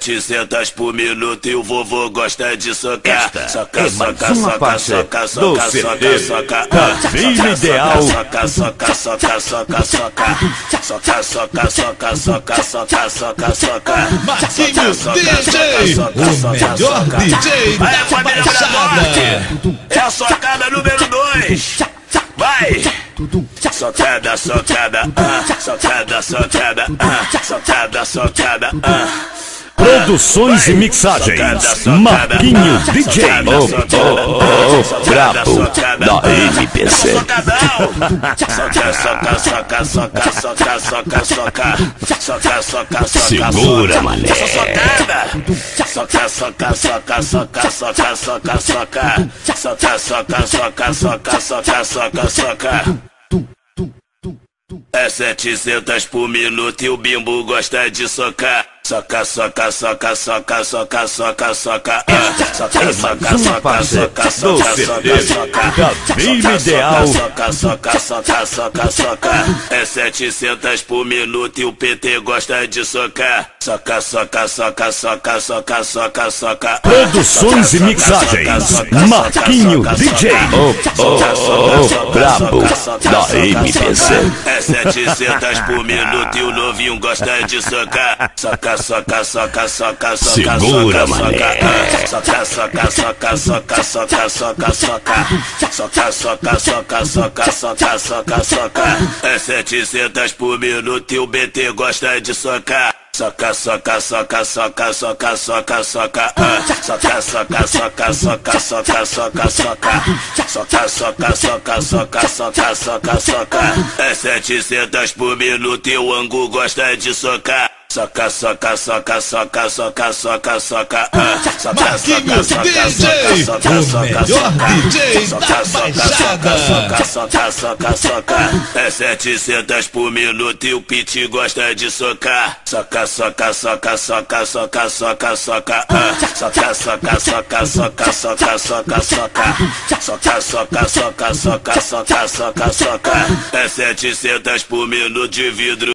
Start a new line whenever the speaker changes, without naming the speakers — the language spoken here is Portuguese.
700 por minuto e o vovô gosta de socar. Soca, soca,
soca,
soca, soca, soca, soca.
Caminho ideal.
Soca, soca, soca, soca, soca. Soca, soca, soca, soca, soca, soca, soca.
Marquinhos DJ, o melhor DJ da Baixada.
É a socada número 2. Vai! Socada, socada, socada, socada, socada, socada.
Produções e mixagens, Marquinhos DJ, brabo da MPC.
Soca, soca, soca, soca, soca, soca, soca. Soca, soca, soca,
segura, mané.
Soca, soca, soca, soca, soca, soca, soca. Soca, soca, soca, soca, soca, soca, soca. É 700 por minuto e o bimbo gosta de socar. Soca, soca, soca, soca, soca, soca, soca. Soca, soca, soca, soca, soca, soca, soca.
Caminho ideal.
Soca, soca, soca, soca, soca. É 700 por minuto e o PT gosta de socar. Soca, soca, soca, soca, soca, soca, soca.
Produções e mixagens, Marquinhos DJ, brabo da MPC.
É 700 por minuto e o novinho gosta de socar. Soca, soca, soca, soca, soca,
segura,
soca,
mané.
soca, soca, soca, soca, soca, soca, soca. Soca, soca, soca, soca, soca, soca, soca. É 700 por minuto e o BT gosta de socar. Soca, soca, soca, soca, soca, soca, soca. Soca, soca, soca, soca, soca, soca, soca. Soca, soca, soca, soca, soca, soca, soca. É 700 por minuto e o Angu gosta de socar. Soca, soca, soca, soca, soca, soca, soca.
Marquinhos DJ, o melhor DJ da Baixada.
Soca, soca, soca, soca. É 700 por minuto e o Pit gosta de socar. Soca, soca, soca, soca, soca, soca, soca. Soca, soca, soca, soca, soca, soca, soca. Soca, soca, soca, soca, soca, soca, soca. É 700 por minuto de vidro.